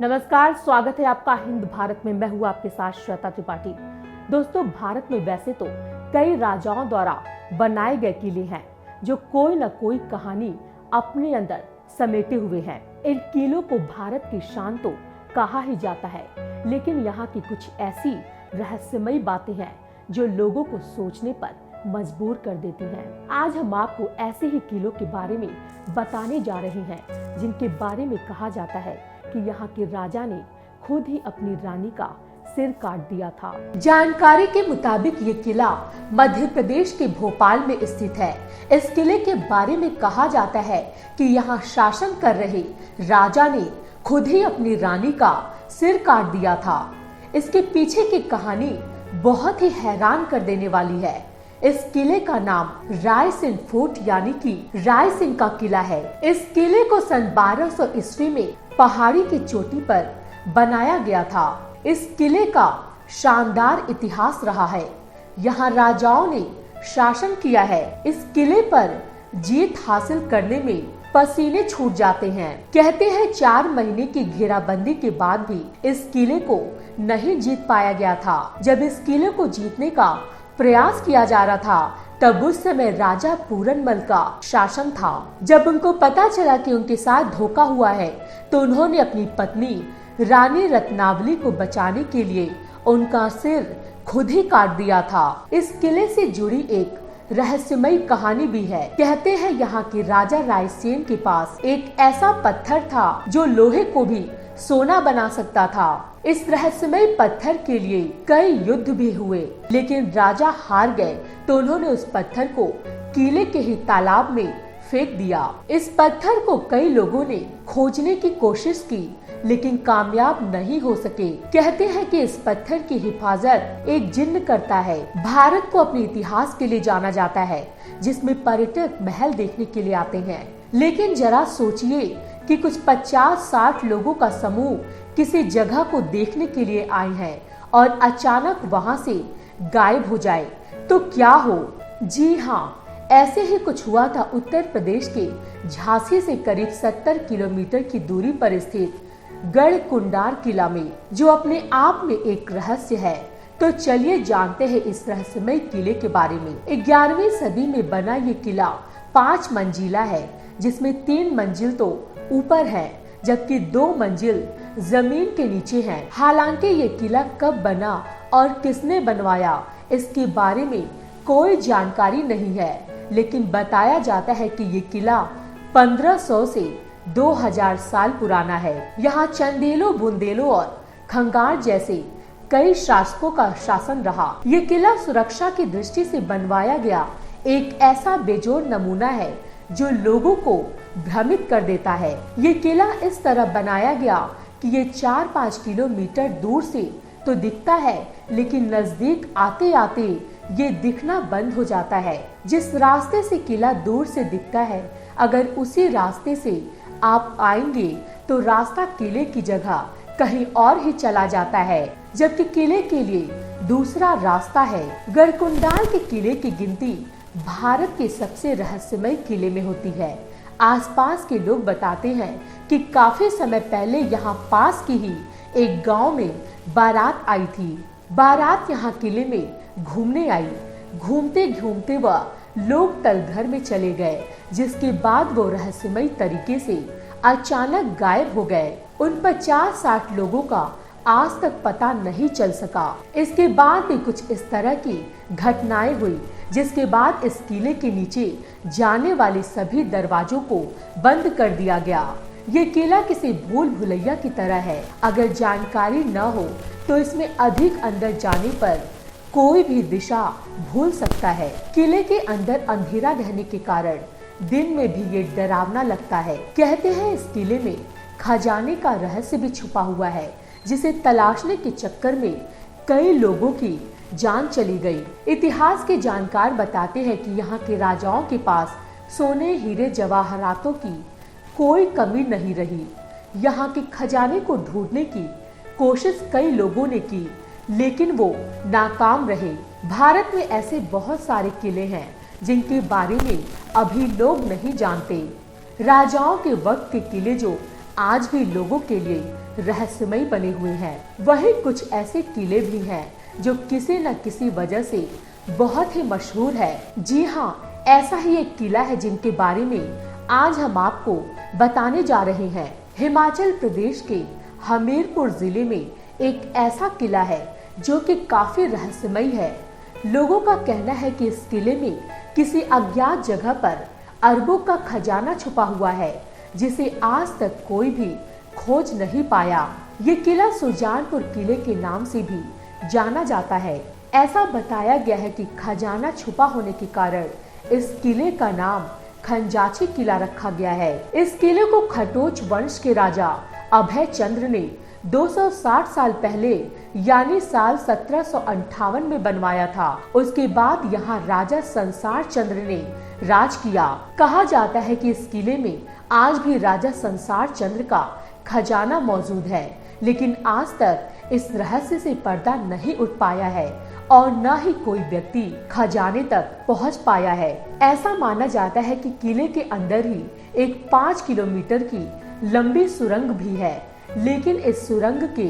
नमस्कार, स्वागत है आपका हिंद भारत में। मैं हूँ आपके साथ श्वेता त्रिपाठी। दोस्तों, भारत में वैसे तो कई राजाओं द्वारा बनाए गए किले हैं जो कोई न कोई कहानी अपने अंदर समेटे हुए हैं। इन किलों को भारत की शान तो कहा ही जाता है, लेकिन यहाँ की कुछ ऐसी रहस्यमयी बातें हैं जो लोगों को सोचने पर मजबूर कर देती हैं। आज हम आपको ऐसे ही किलों के बारे में बताने जा रहे हैं जिनके बारे में कहा जाता है कि यहाँ के राजा ने खुद ही अपनी रानी का सिर काट दिया था। जानकारी के मुताबिक ये किला मध्य प्रदेश के भोपाल में स्थित है। इस किले के बारे में कहा जाता है कि यहाँ शासन कर रहे राजा ने खुद ही अपनी रानी का सिर काट दिया था। इसके पीछे की कहानी बहुत ही हैरान कर देने वाली है। इस किले का नाम राय सिंह फोर्ट यानी कि राय सिंह का किला है। इस किले को सन 1200 ईस्वी में पहाड़ी की चोटी पर बनाया गया था। इस किले का शानदार इतिहास रहा है। यहाँ राजाओं ने शासन किया है। इस किले पर जीत हासिल करने में पसीने छूट जाते हैं। कहते हैं 4 महीने की घेराबंदी के बाद भी इस किले को नहीं जीत पाया गया था। जब इस किले को जीतने का प्रयास किया जा रहा था, तब उस समय राजा पूरनमल का शासन था। जब उनको पता चला कि उनके साथ धोखा हुआ है, तो उन्होंने अपनी पत्नी रानी रत्नावली को बचाने के लिए उनका सिर खुद ही काट दिया था। इस किले से जुड़ी एक रहस्यमयी कहानी भी है। कहते हैं यहाँ के राजा रायसेन के पास एक ऐसा पत्थर था जो लोहे को भी सोना बना सकता था। इस रहस्यमय पत्थर के लिए कई युद्ध भी हुए, लेकिन राजा हार गए तो उन्होंने उस पत्थर को किले के ही तालाब में फेंक दिया। इस पत्थर को कई लोगों ने खोजने की कोशिश की, लेकिन कामयाब नहीं हो सके। कहते हैं कि इस पत्थर की हिफाजत एक जिन्न करता है। भारत को अपने इतिहास के लिए जाना जाता है, जिसमें पर्यटक महल देखने के लिए आते हैं। लेकिन जरा सोचिए कि कुछ 50-60 लोगों का समूह किसी जगह को देखने के लिए आए हैं और अचानक वहां से गायब हो जाए तो क्या हो। जी हाँ, ऐसे ही कुछ हुआ था उत्तर प्रदेश के झांसी से करीब 70 किलोमीटर की दूरी पर स्थित गढ़कुंडार किला में, जो अपने आप में एक रहस्य है। तो चलिए जानते हैं इस रहस्यमय किले के बारे में। 11वीं सदी में बना ये किला 5 मंजिला है, जिसमें 3 मंजिल तो ऊपर है, जबकि 2 मंजिल जमीन के नीचे है। हालांकि ये किला कब बना और किसने बनवाया, इसके बारे में कोई जानकारी नहीं है, लेकिन बताया जाता है कि ये किला 1500 से 2000 साल पुराना है। यहाँ चंदेलों, बुंदेलों और खंगार जैसे कई शासकों का शासन रहा। ये किला सुरक्षा की दृष्टि से बनवाया गया एक ऐसा बेजोड़ नमूना है जो लोगों को भ्रमित कर देता है। ये किला इस तरह बनाया गया कि ये 4-5 किलोमीटर दूर से तो दिखता है, लेकिन नजदीक आते आते ये दिखना बंद हो जाता है। जिस रास्ते से किला दूर से दिखता है, अगर उसी रास्ते से आप आएंगे तो रास्ता किले की जगह कहीं और ही चला जाता है, जबकि किले के लिए दूसरा रास्ता है। गढ़कुंडार के किले की गिनती भारत के सबसे रहस्यमय किले में होती है। आसपास के लोग बताते हैं कि काफी समय पहले यहाँ पास की ही एक गांव में बारात आई थी। बारात यहाँ किले में घूमने आई। घूमते घूमते वह लोग तलघर में चले गए, जिसके बाद वो रहस्यमय तरीके से अचानक गायब हो गए। उन 50-60 लोगों का आज तक पता नहीं चल सका। इसके बाद भी कुछ इस तरह की घटनाएं हुई, जिसके बाद इस किले के नीचे जाने वाले सभी दरवाजों को बंद कर दिया गया। ये किला किसी भूल भुलैया की तरह है। अगर जानकारी न हो तो इसमें अधिक अंदर जाने पर कोई भी दिशा भूल सकता है। किले के अंदर अंधेरा रहने के कारण दिन में भी ये डरावना लगता है। कहते हैं इस किले में खजाने का रहस्य भी छुपा हुआ है, जिसे तलाशने के चक्कर में कई लोगों की जान चली गई। इतिहास के जानकार बताते हैं कि यहाँ के राजाओं के पास सोने, हीरे, जवाहरातों की कोई कमी नहीं रही। यहाँ के खजाने को ढूंढने की कोशिश कई लोगों ने की, लेकिन वो नाकाम रहे। भारत में ऐसे बहुत सारे किले हैं जिनके बारे में अभी लोग नहीं जानते। राजाओं के वक्त के किले जो आज भी लोगों के लिए रहस्यमय बने हुए हैं। वहीं कुछ ऐसे किले भी हैं जो किसी न किसी वजह से बहुत ही मशहूर है। जी हाँ, ऐसा ही एक किला है जिनके बारे में आज हम आपको बताने जा रहे हैं। हिमाचल प्रदेश के हमीरपुर जिले में एक ऐसा किला है जो कि काफी रहस्यमय है। लोगों का कहना है कि इस किले में किसी अज्ञात जगह पर अरबों का खजाना छुपा हुआ है, जिसे आज तक कोई भी खोज नहीं पाया। ये किला सुजानपुर किले के नाम से भी जाना जाता है। ऐसा बताया गया है कि खजाना छुपा होने के कारण इस किले का नाम खंजाची किला रखा गया है। इस किले को खटोच वंश के राजा अभय चंद्र ने 260 साल पहले यानी साल 1758 में बनवाया था। उसके बाद यहाँ राजा संसार चंद्र ने राज किया। कहा जाता है कि इस किले में आज भी राजा संसार चंद्र का खजाना मौजूद है, लेकिन आज तक इस रहस्य से पर्दा नहीं उठ पाया है और न ही कोई व्यक्ति खजाने तक पहुंच पाया है। ऐसा माना जाता है कि किले के अंदर ही एक 5 किलोमीटर की लंबी सुरंग भी है, लेकिन इस सुरंग के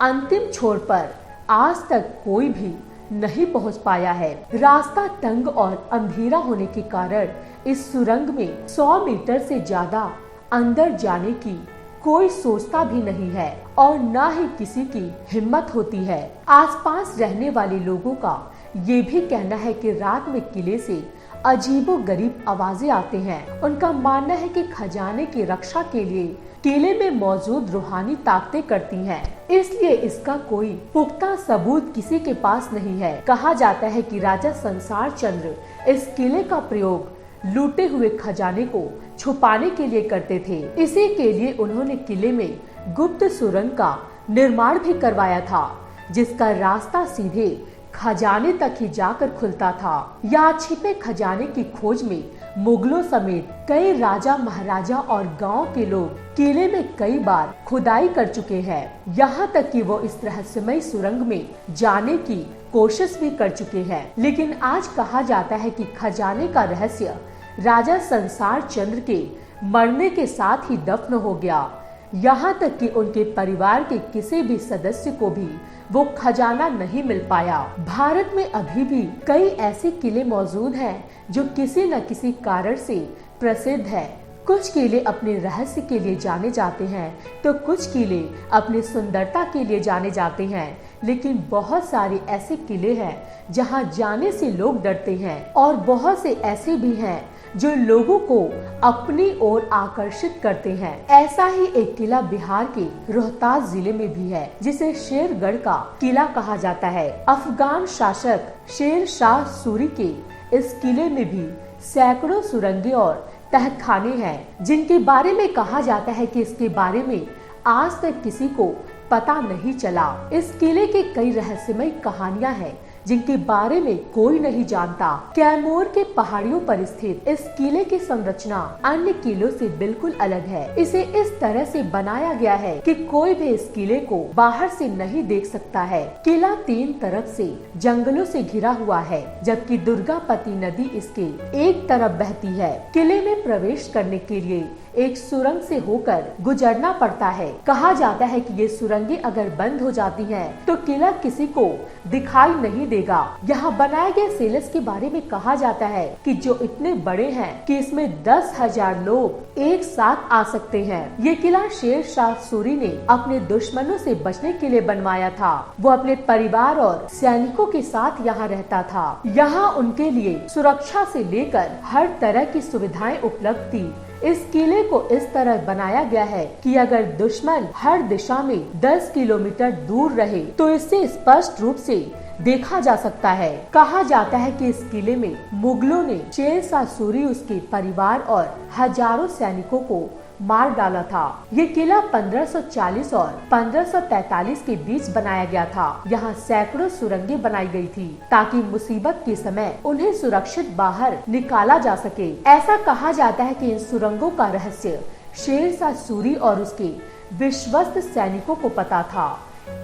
अंतिम छोर पर आज तक कोई भी नहीं पहुंच पाया है। रास्ता तंग और अंधेरा होने के कारण इस सुरंग में 100 मीटर से ज्यादा अंदर जाने की कोई सोचता भी नहीं है और न ही किसी की हिम्मत होती है। आसपास रहने वाले लोगों का ये भी कहना है कि रात में किले से अजीबोगरीब आवाजें आते हैं। उनका मानना है कि खजाने की रक्षा के लिए किले में मौजूद रूहानी ताकतें करती हैं, इसलिए इसका कोई पुख्ता सबूत किसी के पास नहीं है। कहा जाता है कि राजा संसार चंद्र इस किले का प्रयोग लूटे हुए खजाने को छुपाने के लिए करते थे। इसी के लिए उन्होंने किले में गुप्त सुरंग का निर्माण भी करवाया था, जिसका रास्ता सीधे खजाने तक ही जाकर खुलता था। यहाँ छिपे खजाने की खोज में मुगलों समेत कई राजा महाराजा और गांव के लोग किले में कई बार खुदाई कर चुके हैं। यहाँ तक कि वो इस रहस्यमय सुरंग में जाने की कोशिश भी कर चुके हैं, लेकिन आज कहा जाता है कि खजाने का रहस्य राजा संसार चंद्र के मरने के साथ ही दफन हो गया। यहाँ तक कि उनके परिवार के किसी भी सदस्य को भी वो खजाना नहीं मिल पाया। भारत में अभी भी कई ऐसे किले मौजूद हैं जो किसी न किसी कारण से प्रसिद्ध है। कुछ किले अपने रहस्य के लिए जाने जाते हैं तो कुछ किले अपनी सुंदरता के लिए जाने जाते हैं, लेकिन बहुत सारे ऐसे किले हैं जहां जाने से लोग डरते हैं और बहुत से ऐसे भी हैं जो लोगों को अपनी ओर आकर्षित करते हैं। ऐसा ही एक किला बिहार के रोहतास जिले में भी है, जिसे शेरगढ़ का किला कहा जाता है। अफगान शासक शेर शाह सूरी के इस किले में भी सैकड़ों सुरंगें और तहखाने हैं, जिनके बारे में कहा जाता है कि इसके बारे में आज तक किसी को पता नहीं चला। इस किले के कई रहस्यमय कहानियां हैं जिनके बारे में कोई नहीं जानता। कैमूर के पहाड़ियों पर स्थित इस किले की संरचना अन्य किलों से बिल्कुल अलग है। इसे इस तरह से बनाया गया है कि कोई भी इस किले को बाहर से नहीं देख सकता है। किला 3 तरफ से जंगलों से घिरा हुआ है, जबकि दुर्गापति नदी इसके एक तरफ बहती है। किले में प्रवेश करने के लिए एक सुरंग से होकर गुजरना पड़ता है। कहा जाता है कि ये सुरंगें अगर बंद हो जाती हैं, तो किला किसी को दिखाई नहीं देगा। यहाँ बनाए गए सेलस के बारे में कहा जाता है कि जो इतने बड़े हैं कि इसमें 10,000 लोग एक साथ आ सकते हैं। ये किला शेर शाह सूरी ने अपने दुश्मनों से बचने के लिए बनवाया था। वो अपने परिवार और सैनिकों के साथ यहाँ रहता था। यहाँ उनके लिए सुरक्षा से लेकर हर तरह की सुविधाएं उपलब्ध थी। इस किले को इस तरह बनाया गया है कि अगर दुश्मन हर दिशा में 10 किलोमीटर दूर रहे तो इससे स्पष्ट रूप से देखा जा सकता है। कहा जाता है कि इस किले में मुगलों ने शेर शाह सूरी, उसके परिवार और हजारों सैनिकों को मार डाला था। ये किला 1540 और 1543 के बीच बनाया गया था। यहाँ सैकड़ों सुरंगें बनाई गई थी ताकि मुसीबत के समय उन्हें सुरक्षित बाहर निकाला जा सके। ऐसा कहा जाता है कि इन सुरंगों का रहस्य शेर शाह सूरी और उसके विश्वस्त सैनिकों को पता था।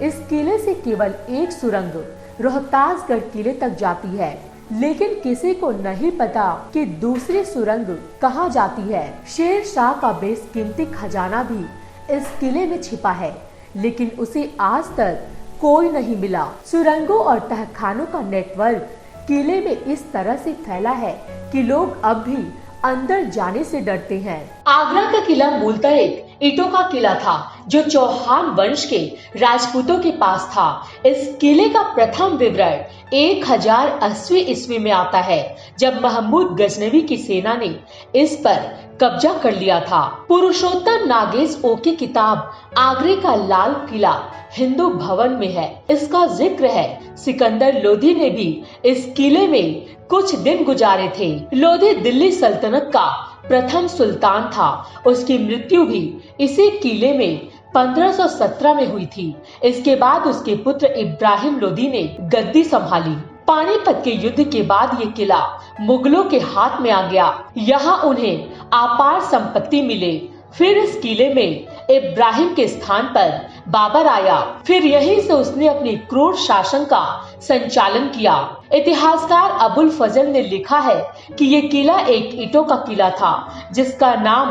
इस किले से केवल एक सुरंग रोहतासगढ़ किले तक जाती है, लेकिन किसी को नहीं पता कि दूसरी सुरंग कहाँ जाती है। शेर शाह का बेशकीमती खजाना भी इस किले में छिपा है, लेकिन उसे आज तक कोई नहीं मिला। सुरंगों और तहखानों का नेटवर्क किले में इस तरह से फैला है कि लोग अब भी अंदर जाने से डरते हैं। आगरा का किला मूलतः एक ईंटों का किला था जो चौहान वंश के राजपूतों के पास था। इस किले का प्रथम विवरण 1080 ईस्वी में आता है, जब महमूद गजनवी की सेना ने इस पर कब्जा कर लिया था। पुरुषोत्तम नागेश ओ की किताब आगरे का लाल किला हिंदू भवन में है। इसका जिक्र है सिकंदर लोधी ने भी इस किले में कुछ दिन गुजारे थे। लोधी दिल्ली सल्तनत का प्रथम सुल्तान था। उसकी मृत्यु भी इसी किले में 1517 में हुई थी। इसके बाद उसके पुत्र इब्राहिम लोधी ने गद्दी संभाली। पानीपत के युद्ध के बाद ये किला मुगलों के हाथ में आ गया। यहाँ उन्हें अपार संपत्ति मिले। फिर इस किले में इब्राहिम के स्थान पर बाबर आया। फिर यहीं से उसने अपनी क्रूर शासन का संचालन किया। इतिहासकार अबुल फजल ने लिखा है कि ये किला एक ईंटों का किला था जिसका नाम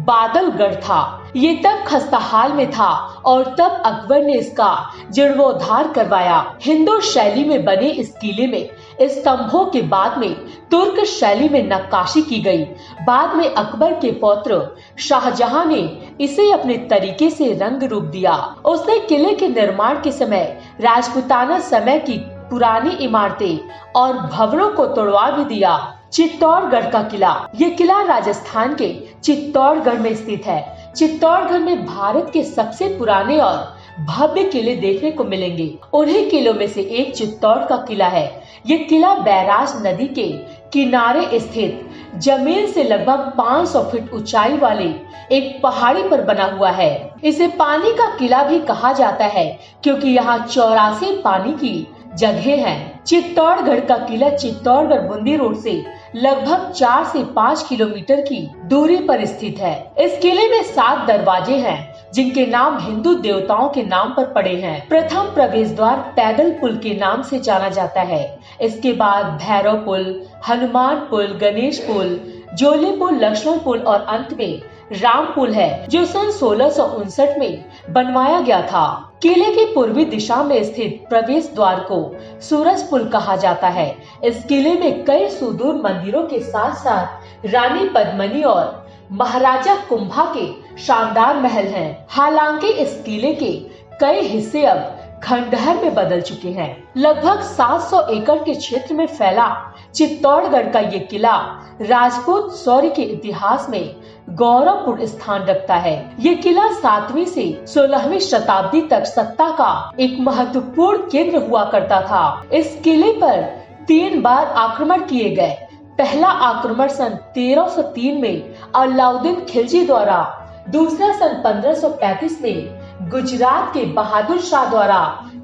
बादलगढ़ था। ये तब खस्ताहाल में था और तब अकबर ने इसका जीर्णोद्धार करवाया। हिंदू शैली में बने इस किले में स्तंभों के बाद में तुर्क शैली में नक्काशी की गई। बाद में अकबर के पौत्र शाहजहां ने इसे अपने तरीके से रंग रूप दिया। उसने किले के निर्माण के समय राजपूताना समय की पुरानी इमारतें और भवनों को तोड़वा भी दिया। चित्तौड़गढ़ का किला, ये किला राजस्थान के चित्तौड़गढ़ में स्थित है। चित्तौड़गढ़ में भारत के सबसे पुराने और भव्य किले देखने को मिलेंगे। उन्हीं किलों में से एक चित्तौड़ का किला है। ये किला बैराज नदी के किनारे स्थित जमीन से लगभग 500 फीट ऊंचाई वाले एक पहाड़ी पर बना हुआ है। इसे पानी का किला भी कहा जाता है क्योंकि यहाँ 84 पानी की जगह है। चित्तौड़गढ़ का किला चित्तौड़गढ़ बूंदी रोड से लगभग 4 से 5 किलोमीटर की दूरी पर स्थित है। इस किले में 7 दरवाजे हैं जिनके नाम हिंदू देवताओं के नाम पर पड़े हैं। प्रथम प्रवेश द्वार पैदल पुल के नाम से जाना जाता है। इसके बाद भैरव पुल, हनुमान पुल, गणेश पुल, जोली पुल, लक्ष्मण पुल और अंत में राम पुल है जो सन 1659 में बनवाया गया था। किले की पूर्वी दिशा में स्थित प्रवेश द्वार को सूरज पुल कहा जाता है। इस किले में कई सुदूर मंदिरों के साथ साथ रानी पद्मिनी और महाराजा कुंभा के शानदार महल हैं। हालांकि इस किले के कई हिस्से अब खंडहर में बदल चुके हैं। लगभग 700 एकड़ के क्षेत्र में फैला चित्तौड़गढ़ का ये किला राजपूत शौर्य के इतिहास में गौरवपूर्ण स्थान रखता है। ये किला 7वीं से 16वीं शताब्दी तक सत्ता का एक महत्वपूर्ण केंद्र हुआ करता था। इस किले पर 3 बार आक्रमण किए गए। पहला आक्रमण सन 1303 में अलाउद्दीन खिलजी द्वारा, दूसरा सन 1535 में गुजरात के बहादुर शाह द्वारा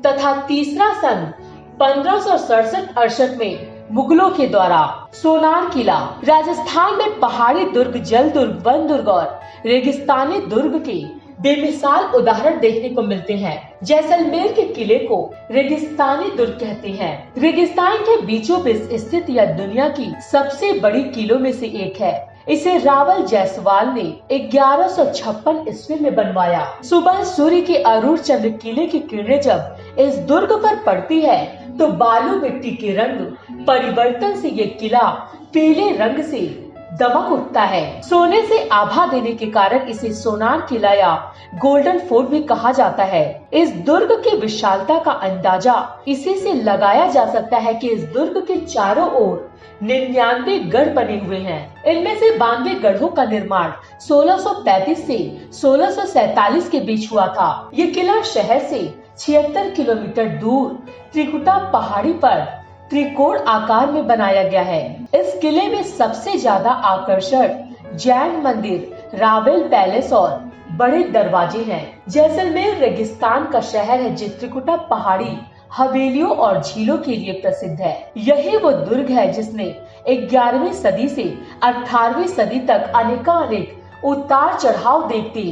तथा तीसरा सन 1567-68 में मुगलों के द्वारा। सोनार किला राजस्थान में पहाड़ी दुर्ग, जल दुर्ग, वन दुर्ग और रेगिस्तानी दुर्ग के बेमिसाल उदाहरण देखने को मिलते हैं। जैसलमेर के किले को रेगिस्तानी दुर्ग कहते हैं। रेगिस्तान के बीचों बीच स्थित यह दुनिया की सबसे बड़ी किलों में से एक है। इसे रावल जायसवाल ने 1156 ईस्वी में बनवाया। सुबह सूर्य के अरूण चंद्र किले की किरणें जब इस दुर्ग पर पड़ती है तो बालू मिट्टी के रंग परिवर्तन से ये किला पीले रंग से दमक उठता है। सोने से आभा देने के कारण इसे सोनार किला या गोल्डन फोर्ट भी कहा जाता है। इस दुर्ग की विशालता का अंदाजा इसी से लगाया जा सकता है कि इस दुर्ग के चारों ओर 99 गढ़ बने हुए हैं। इनमें से 92 गढ़ों का निर्माण 1635 से 1647 के बीच हुआ था। ये किला शहर से 76 किलोमीटर दूर त्रिकुटा पहाड़ी पर त्रिकोण आकार में बनाया गया है। इस किले में सबसे ज्यादा आकर्षण जैन मंदिर, रावेल पैलेस और बड़े दरवाजे हैं। जैसलमेर रेगिस्तान का शहर है जो त्रिकुटा पहाड़ी, हवेलियों और झीलों के लिए प्रसिद्ध है। यही वो दुर्ग है जिसने 11वीं सदी से 18वीं सदी तक अनेक उतार चढ़ाव देखते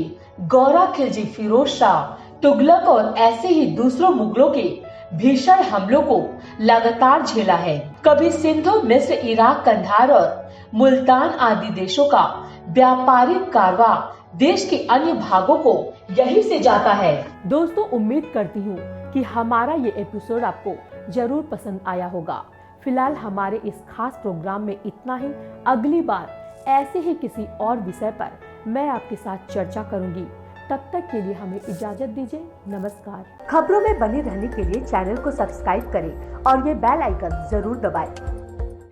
गौरा खिलजी, फिरोज शाह, तुगलक और ऐसे ही दूसरों मुगलों के भीषण हमलों को लगातार झेला है। कभी सिंधु, मिस्र, इराक, कंधार और मुल्तान आदि देशों का व्यापारिक कारवां देश के अन्य भागों को यहीं से जाता है। दोस्तों, उम्मीद करती हूँ कि हमारा ये एपिसोड आपको जरूर पसंद आया होगा। फिलहाल हमारे इस खास प्रोग्राम में इतना ही। अगली बार ऐसे ही किसी और विषय पर मैं आपके साथ चर्चा करूंगी। तब तक के लिए हमें इजाजत दीजिए। नमस्कार। खबरों में बने रहने के लिए चैनल को सब्सक्राइब करें और ये बेल आइकन जरूर दबाएं।